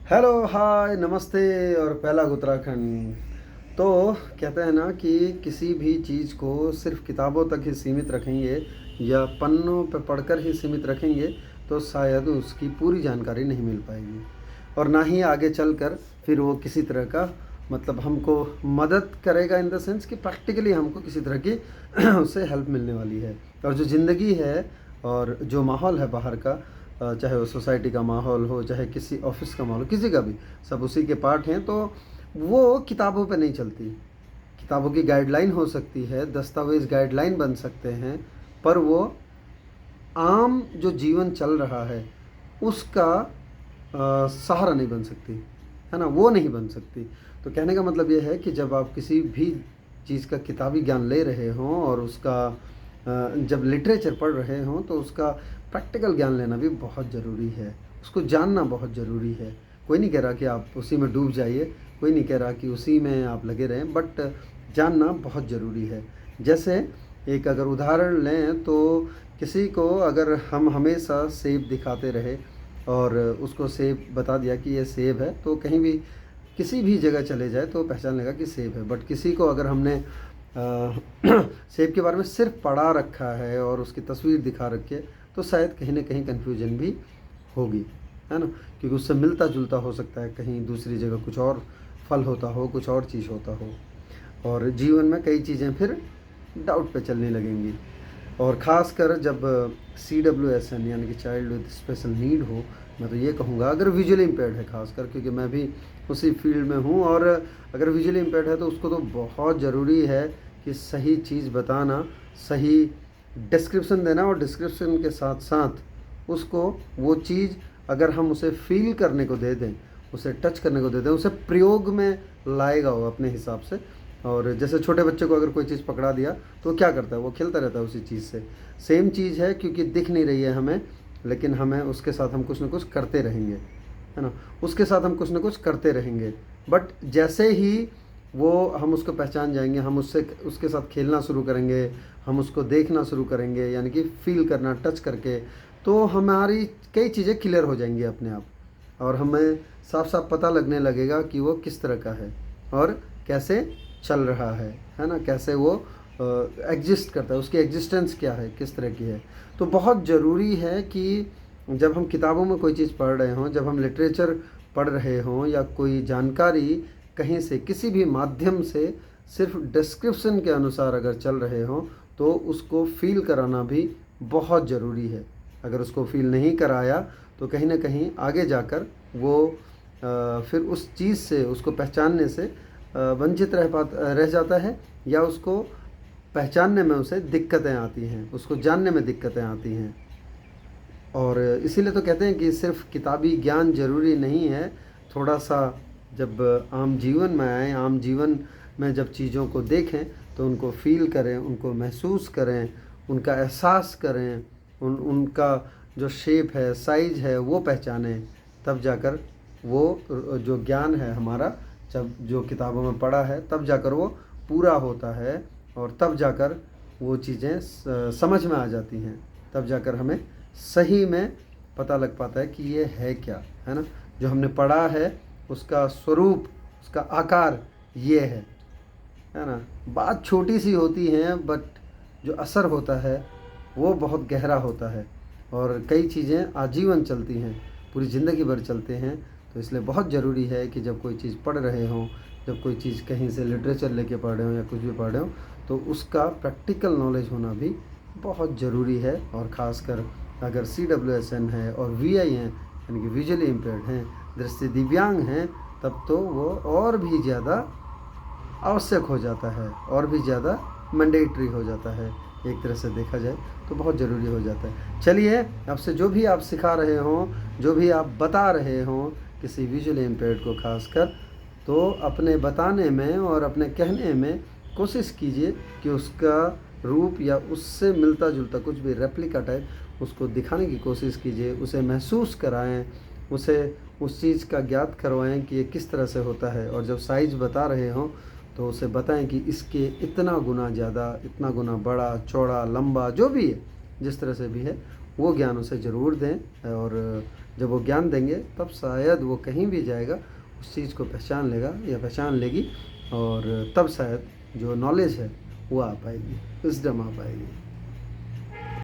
Hello hi नमस्ते और पहला उत्तराखंड। तो कहते हैं ना कि किसी भी चीज़ को सिर्फ किताबों तक ही सीमित रखेंगे या पन्नों पर पढ़कर ही सीमित रखेंगे तो शायद उसकी पूरी जानकारी नहीं मिल पाएगी और ना ही आगे चलकर फिर वो किसी तरह का मतलब हमको मदद करेगा इन द सेंस कि प्रैक्टिकली हमको किसी तरह की उससे हेल्प मिलने वाली है। और जो ज़िंदगी है और जो माहौल है बाहर का, चाहे वो सोसाइटी का माहौल हो चाहे किसी ऑफिस का माहौल हो, किसी का भी, सब उसी के पार्ट हैं। तो वो किताबों पे नहीं चलती। किताबों की गाइडलाइन हो सकती है, दस्तावेज़ गाइडलाइन बन सकते हैं, पर वो आम जो जीवन चल रहा है उसका सहारा नहीं बन सकती, है ना, वो नहीं बन सकती। तो कहने का मतलब ये है कि जब आप किसी भी चीज़ का किताबी ज्ञान ले रहे हों और उसका जब लिटरेचर पढ़ रहे हों तो उसका प्रैक्टिकल ज्ञान लेना भी बहुत ज़रूरी है, उसको जानना बहुत ज़रूरी है। कोई नहीं कह रहा कि आप उसी में डूब जाइए, कोई नहीं कह रहा कि उसी में आप लगे रहें, बट जानना बहुत ज़रूरी है। जैसे एक अगर उदाहरण लें तो किसी को अगर हम हमेशा सेब दिखाते रहे और उसको सेब बता दिया कि ये सेब है, तो कहीं भी किसी भी जगह चले जाए तो पहचान लेगा कि सेब है। बट किसी को अगर हमने सेब के बारे में सिर्फ पढ़ा रखा है और उसकी तस्वीर दिखा रखी है तो शायद कहीं ना कहीं कन्फ्यूजन भी होगी, है ना, क्योंकि उससे मिलता जुलता हो सकता है, कहीं दूसरी जगह कुछ और फल होता हो, कुछ और चीज़ होता हो। और जीवन में कई चीज़ें फिर डाउट पे चलने लगेंगी। और ख़ासकर जब CWSN यानी कि चाइल्ड विद स्पेशल नीड हो, मैं तो ये कहूँगा अगर विजुअली इम्पेयर्ड है ख़ासकर, क्योंकि मैं भी उसी फील्ड में हूँ, और अगर विजुअली इम्पेयर्ड है तो उसको तो बहुत ज़रूरी है कि सही चीज़ बताना, सही डिस्क्रिप्शन देना, और डिस्क्रिप्शन के साथ साथ उसको वो चीज़ अगर हम उसे फील करने को दे दें, उसे टच करने को दे दें, उसे प्रयोग में लाएगा वो अपने हिसाब से। और जैसे छोटे बच्चे को अगर कोई चीज़ पकड़ा दिया तो क्या करता है, वो खेलता रहता है उसी चीज़ से। सेम चीज़ है, क्योंकि दिख नहीं रही है हमें, लेकिन हमें उसके साथ हम कुछ ना कुछ करते रहेंगे, है ना, उसके साथ हम कुछ ना कुछ करते रहेंगे। बट जैसे ही वो हम उसको पहचान जाएंगे, हम उससे उसके साथ खेलना शुरू करेंगे, हम उसको देखना शुरू करेंगे, यानी कि फ़ील करना टच करके, तो हमारी कई चीज़ें क्लियर हो जाएंगी अपने आप और हमें साफ साफ पता लगने लगेगा कि वो किस तरह का है और कैसे चल रहा है ना, कैसे वो एग्जिस्ट करता है, उसकी एग्जिस्टेंस क्या है, किस तरह की है। तो बहुत ज़रूरी है कि जब हम किताबों में कोई चीज़ पढ़ रहे हों, जब हम लिटरेचर पढ़ रहे हों या कोई जानकारी कहीं से किसी भी माध्यम से सिर्फ डिस्क्रिप्शन के अनुसार अगर चल रहे हों तो उसको फ़ील कराना भी बहुत ज़रूरी है। अगर उसको फ़ील नहीं कराया तो कहीं ना कहीं आगे जाकर वो फिर उस चीज़ से, उसको पहचानने से वंचित रह जाता है, या उसको पहचानने में उसे दिक्कतें आती हैं, उसको जानने में दिक्कतें आती हैं। और इसीलिए तो कहते हैं कि सिर्फ किताबी ज्ञान ज़रूरी नहीं है, थोड़ा सा जब आम जीवन में आए, आम जीवन में जब चीज़ों को देखें तो उनको फ़ील करें, उनको महसूस करें, उनका एहसास करें, उनका जो शेप है, साइज़ है, वो पहचानें, तब जाकर वो जो ज्ञान है हमारा, जब जो किताबों में पढ़ा है तब जाकर वो पूरा होता है और तब जाकर वो चीज़ें समझ में आ जाती हैं, तब जाकर हमें सही में पता लग पाता है कि ये है क्या, है ना, जो हमने पढ़ा है उसका स्वरूप, उसका आकार ये है ना। बात छोटी सी होती है बट जो असर होता है वो बहुत गहरा होता है और कई चीज़ें आजीवन चलती हैं, पूरी ज़िंदगी भर चलते हैं। तो इसलिए बहुत ज़रूरी है कि जब कोई चीज़ पढ़ रहे हों, जब कोई चीज़ कहीं से लिटरेचर लेके पढ़ रहे हों या कुछ भी पढ़ रहे हों, तो उसका प्रैक्टिकल नॉलेज होना भी बहुत ज़रूरी है। और ख़ासकर अगर CWSN है और VI हैं, यानी कि विजुअली इम्पेयर्ड हैं, दृष्टि दिव्यांग हैं, तब तो वो और भी ज़्यादा आवश्यक हो जाता है, और भी ज़्यादा मैंडेटरी हो जाता है। एक तरह से देखा जाए तो बहुत ज़रूरी हो जाता है। चलिए, आपसे जो भी आप सिखा रहे हों, जो भी आप बता रहे हों किसी विजुअली इम्पेयर्ड को खासकर, तो अपने बताने में और अपने कहने में कोशिश कीजिए कि उसका रूप या उससे मिलता जुलता कुछ भी रेप्लिका टाइप उसको दिखाने की कोशिश कीजिए, उसे महसूस कराएं, उसे उस चीज़ का ज्ञात करवाएं कि ये किस तरह से होता है। और जब साइज़ बता रहे हों तो उसे बताएं कि इसके इतना गुना ज़्यादा, इतना गुना बड़ा, चौड़ा, लंबा, जो भी है, जिस तरह से भी है, वो ज्ञान उसे ज़रूर दें। और जब वो ज्ञान देंगे तब शायद वो कहीं भी जाएगा उस चीज़ को पहचान लेगा या पहचान लेगी, और तब शायद जो नॉलेज है वो आ पाएगी, विज़डम आ पाएगी।